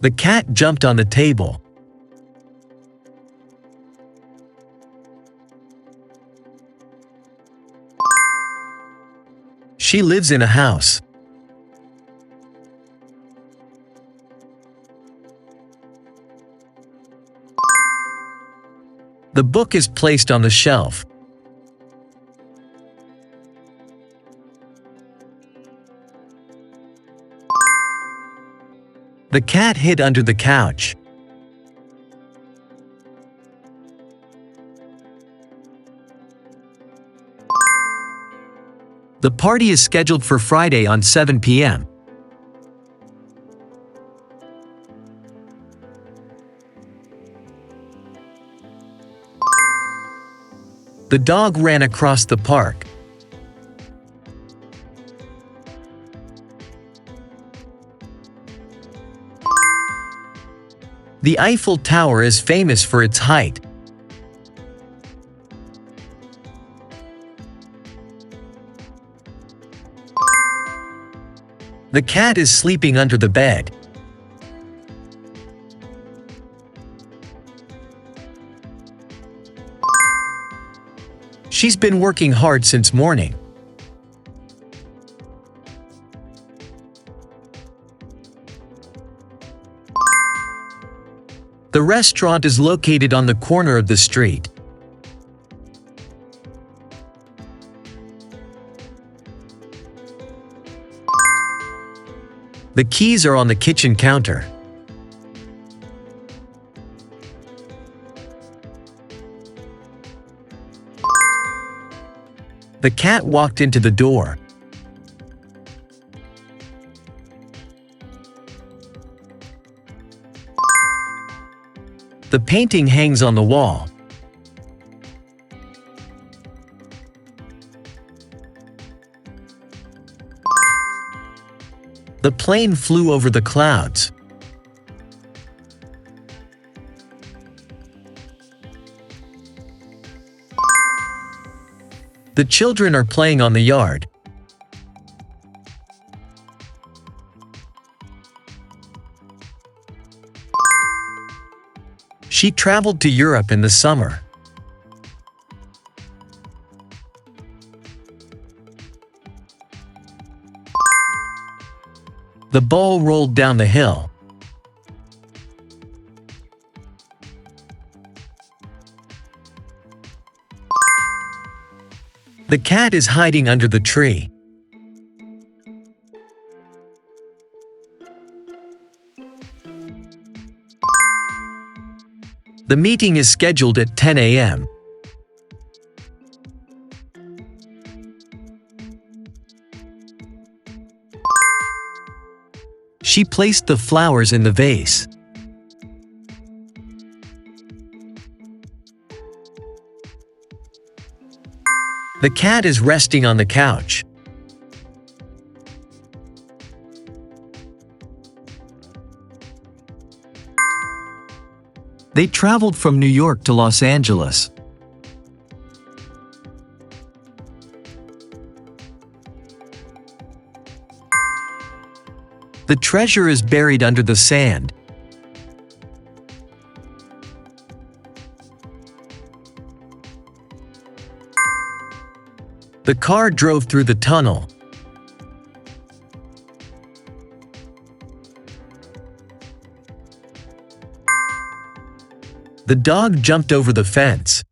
The cat jumped on the table. She lives in a house. The book is placed on the shelf. The cat hid under the couch. The party is scheduled for Friday on 7 p.m. The dog ran across the park. The Eiffel Tower is famous for its height. The cat is sleeping under the bed. She's been working hard since morning. The restaurant is located on the corner of the street. The keys are on the kitchen counter. The cat walked into the door. The painting hangs on the wall. The plane flew over the clouds. The children are playing on the yard. She traveled to Europe in the summer. The ball rolled down the hill. The cat is hiding under the tree. The meeting is scheduled at 10 a.m. She placed the flowers in the vase. The cat is resting on the couch. They traveled from New York to Los Angeles. The treasure is buried under the sand. The car drove through the tunnel. The dog jumped over the fence.